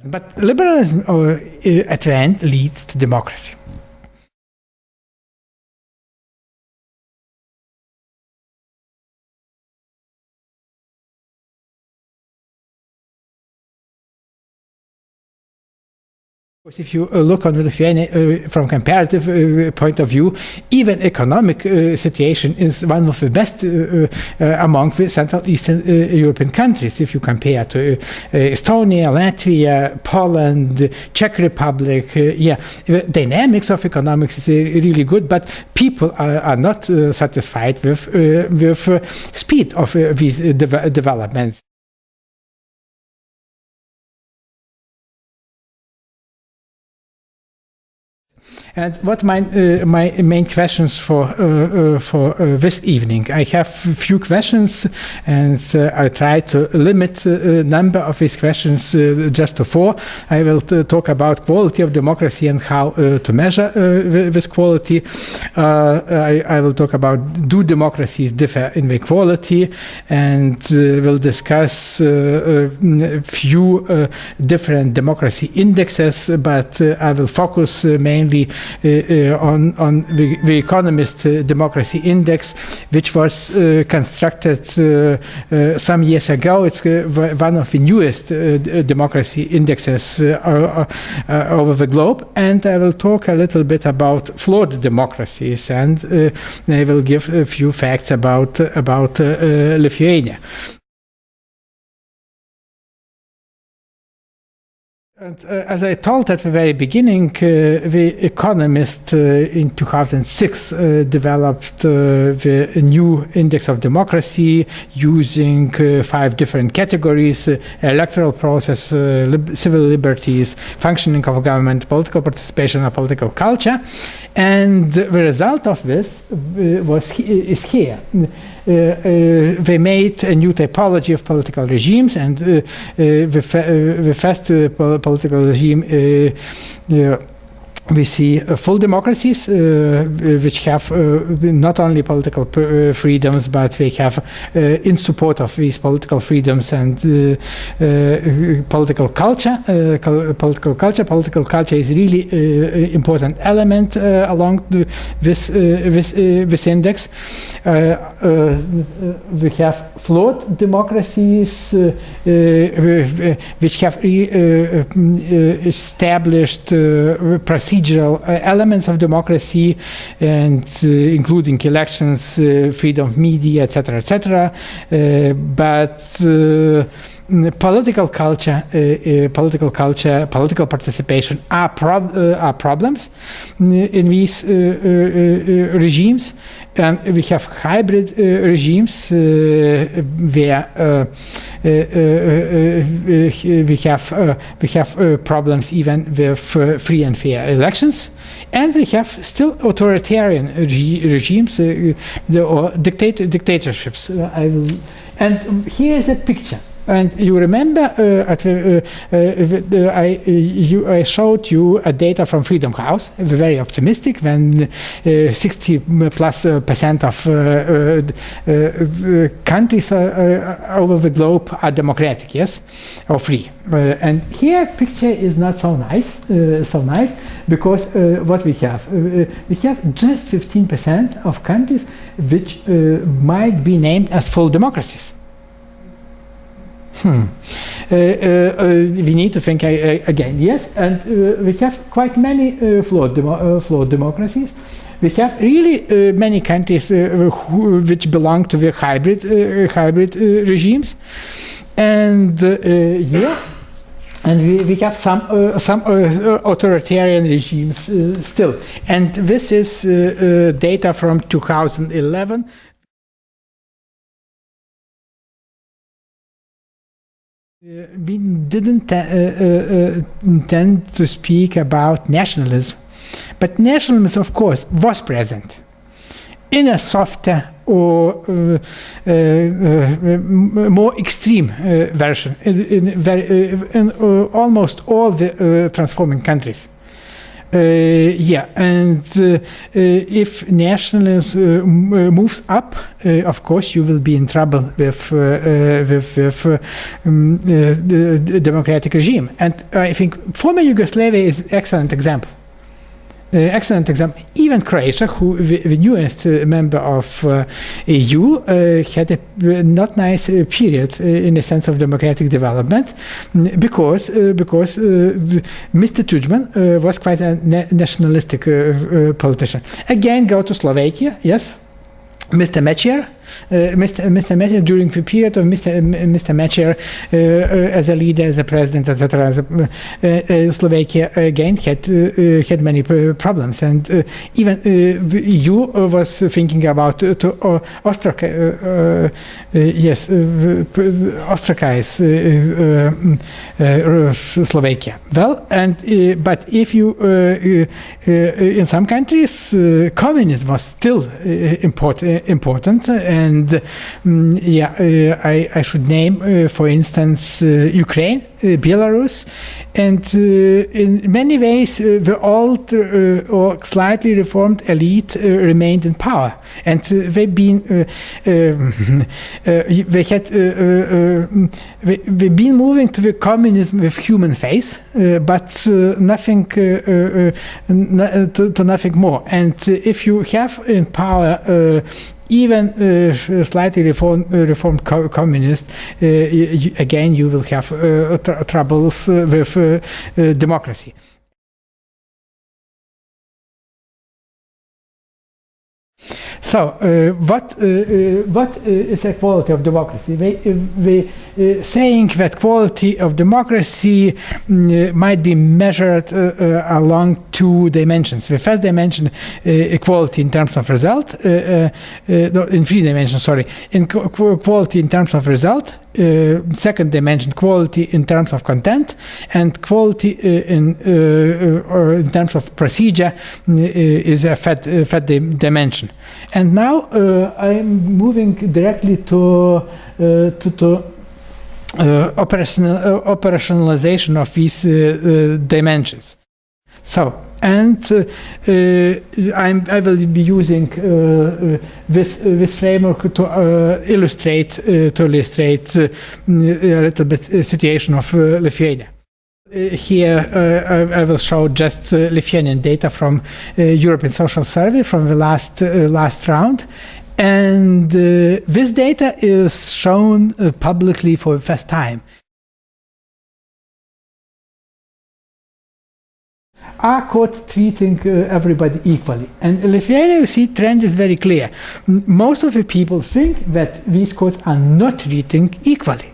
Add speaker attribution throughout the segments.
Speaker 1: But liberalism at the end leads to democracy. If you look on Lithuania from comparative point of view, even economic situation is one of the best among the Central Eastern European countries. If you compare to Estonia, Latvia, Poland, Czech Republic, the dynamics of economics is really good, but people are not satisfied with speed of these developments. And what my main questions for this evening? I have a few questions, and I try to limit the number of these questions just to 4. I will talk about quality of democracy and how to measure this quality. I will talk about do democracies differ in their quality, and we'll discuss a few different democracy indexes, but I will focus mainly on the Economist Democracy Index, which was constructed some years ago. It's one of the newest democracy indexes over the globe, and I will talk a little bit about flawed democracies, and I will give a few facts about Lithuania. And as I told at the very beginning, The Economist in 2006 developed the new index of democracy using 5 different categories: electoral process, civil liberties, functioning of government, political participation, and political culture. And the result of this is here. They made a new typology of political regimes, and the first political regime we see full democracies, which have not only political freedoms, but they have, in support of these political freedoms, and political culture. Political culture is really important element along this index. We have flawed democracies, which have established procedural elements of democracy, and including elections, freedom of media, etc., etc. But political culture, political participation are problems in these regimes, and we have hybrid regimes where we have problems even with free and fair elections, and we have still authoritarian regimes or dictatorships. And here is a picture. And you remember I showed you a data from Freedom House, very optimistic, when 60+% of countries over the globe are democratic, yes, or free. And here picture is not so nice, because what we have just 15% of countries which might be named as full democracies. We need to think again, yes, and we have quite many flawed democracies. We have really many countries which belong to the hybrid regimes, and and we have some authoritarian regimes still. And this is data from 2011. We didn't intend to speak about nationalism, but nationalism, of course, was present in a softer or more extreme version in almost all the transforming countries. If nationalism moves up, of course, you will be in trouble with the democratic regime. And I think former Yugoslavia is an excellent example. Even Croatia, who the newest member of EU, had a not nice period in the sense of democratic development, because Mr. Tudjman was quite a nationalistic politician. Again, go to Slovakia, yes. Mr. Mečiar, during the period of Mr. Mečiar as a leader, as a president, etc., Slovakia again had many problems, and even the EU was thinking about to ostracize Slovakia. Well, but if you in some countries communism was still important. And I should name, for instance, Ukraine, Belarus, and in many ways the old or slightly reformed elite remained in power, and they've been they've been moving to the communism with human face, but nothing to nothing more. And if you have in power even slightly reformed communists, again you will have troubles with democracy. So, what is the quality of democracy? We saying that quality of democracy might be measured along two dimensions. The first dimension, equality in terms of result, in three dimensions, sorry. Quality in terms of result, second dimension, quality in terms of content, and quality in terms of procedure is a third dimension. And now I'm moving directly to operationalization of these dimensions. So, and I will be using this framework to illustrate a little bit situation of Lithuania. Here I will show just Lithuanian data from European Social Survey from the last round. And this data is shown publicly for the first time. Are courts treating everybody equally? And in Lithuania, you see, trend is very clear. Most of the people think that these courts are not treating equally.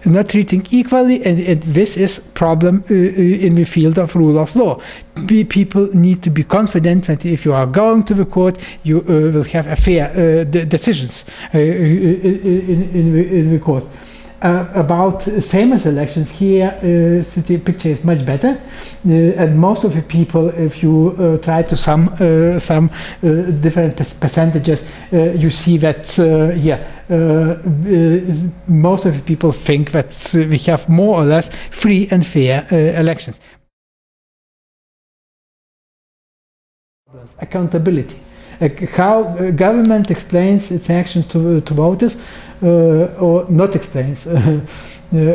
Speaker 1: And this is problem in the field of rule of law. People need to be confident that if you are going to the court, you will have a fair decisions in the court. About same as elections, here the picture is much better, and most of the people, if you try to sum different percentages, you see that most of the people think that we have more or less free and fair elections. Accountability. How government explains its actions to voters, or not explains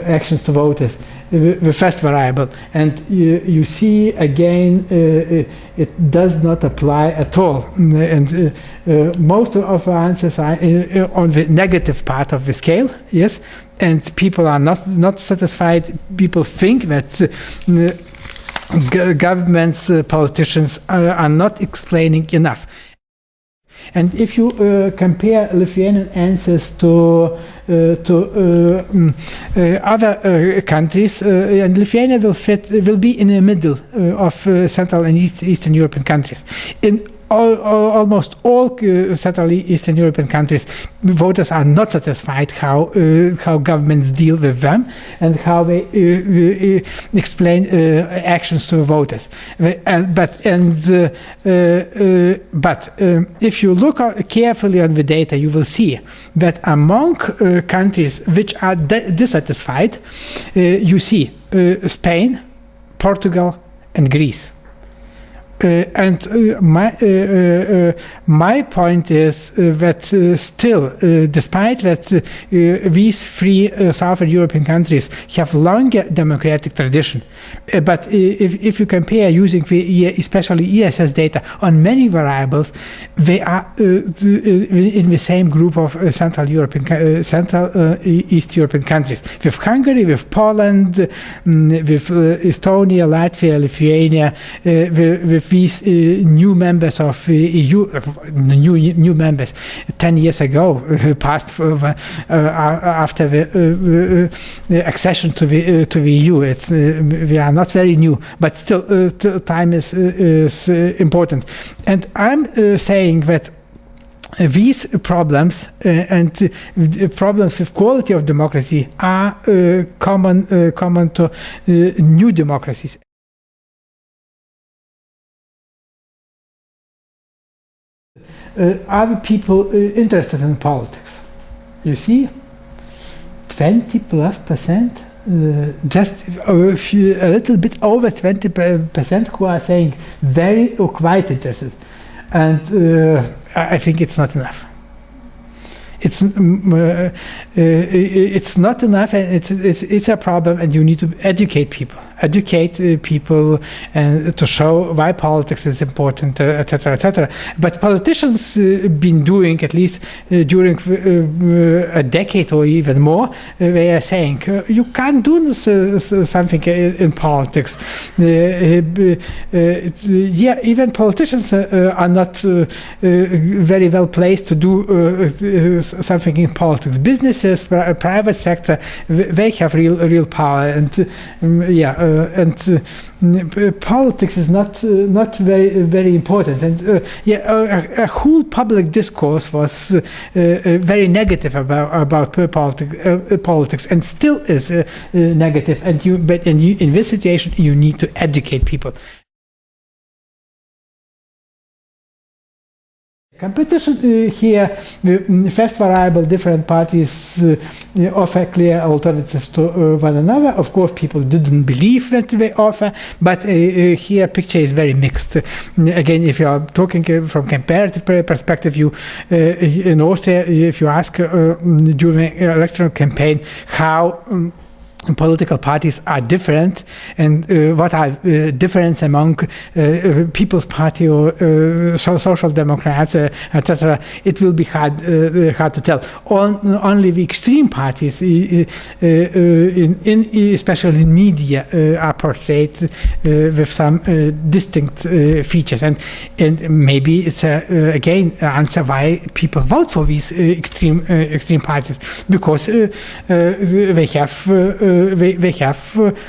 Speaker 1: actions to voters, the first variable. And you see again it does not apply at all. And most of our answers are on the negative part of the scale, yes, and people are not satisfied. People think that governments, politicians are not explaining enough. And if you compare Lithuanian answers to other countries, and Lithuania will be in the middle of Central and Eastern European countries. In almost all Central and Eastern European countries, voters are not satisfied how governments deal with them and how they explain actions to voters. But if you look carefully on the data, you will see that among countries which are dissatisfied, you see Spain, Portugal, and Greece. My point is that still, despite that these three Southern European countries have longer democratic tradition, but if you compare using especially ESS data on many variables, they are in the same group of Central East European countries, with Hungary, with Poland, with Estonia, Latvia, Lithuania, with these new members of EU, new members 10 years ago, passed after the accession to the EU. We are not very new, but still time is important. And I'm saying that these problems and problems with quality of democracy are common to new democracies. Are people interested in politics? You see, 20+%, just a little bit over 20% who are saying very or quite interested, and I think it's not enough. It's not enough, and it's a problem, and you need to educate people and to show why politics is important, etc., etc. But politicians been doing, at least during a decade or even more, they are saying you can't do something in politics. Even politicians are not very well placed to do something in politics. Businesses, private sector, they have real power, and politics is not very important. And a whole public discourse was very negative about politics, and still is negative. And in this situation, you need to educate people. Competition here, the first variable, different parties offer clear alternatives to one another. Of course, people didn't believe that they offer, but here picture is very mixed. Again, if you are talking from comparative perspective, in Austria, if you ask during electoral campaign how political parties are different, and what are difference among People's Party or Social Democrats, etc. It will be hard to tell. Only the extreme parties, especially in media, are portrayed with some distinct features, and maybe it's again answer why people vote for these extreme parties, because they have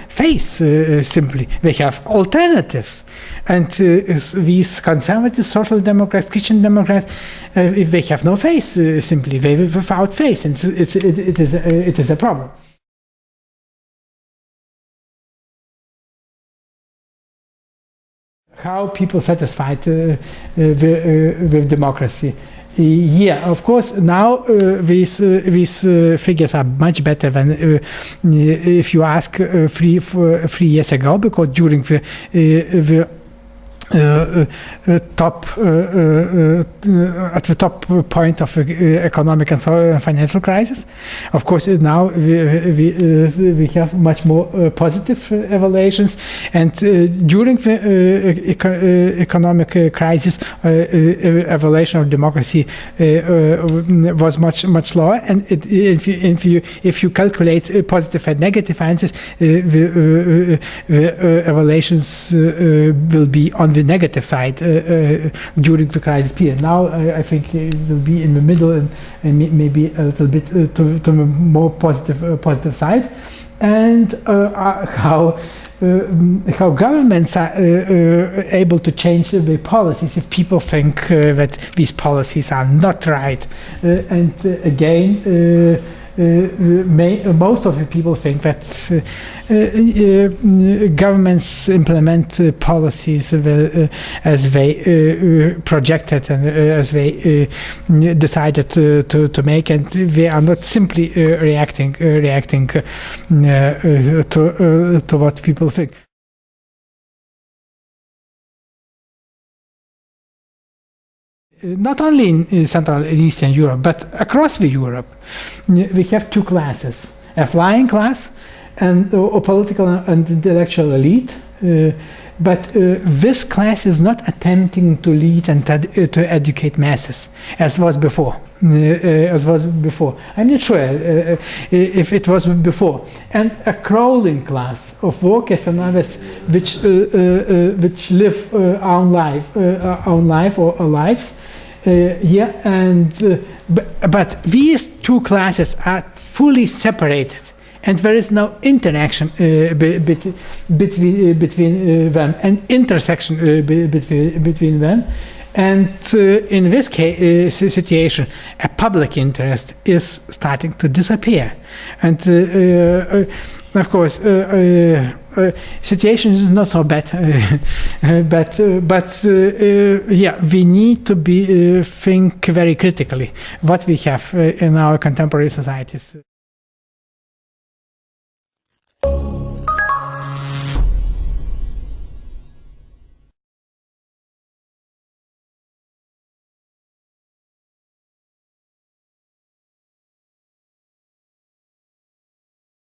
Speaker 1: face, simply. They have alternatives. And these conservative social democrats, Christian democrats, they have no face, simply. They without face, and it is a problem. How people satisfied with democracy? Yeah, of course. Now these figures are much better than if you ask 3 years ago, because during the top at the top point of economic and financial crisis. Of course, now we have much more positive evaluations, and during the economic crisis, evaluation of democracy was much lower. And if you calculate positive and negative answers, the evaluations will be on the negative side during the crisis period. Now I think it will be in the middle, and maybe a little bit to the more positive side. And how governments are able to change the policies if people think that these policies are not right. And again, most of the people think that governments implement policies as they projected and as they decided to make, and they are not simply reacting to what people think. not only in Central and Eastern Europe, but across the Europe, we have two classes: a flying class and a political and intellectual elite. But this class is not attempting to lead and to educate masses, as was before. I'm not sure if it was before. And a crawling class of workers and others which live own life or lives. But these two classes are fully separated. And there is no interaction between them, and intersection between them. And in this situation, a public interest is starting to disappear. And of course, situation is not so bad, but we need to think very critically what we have in our contemporary societies.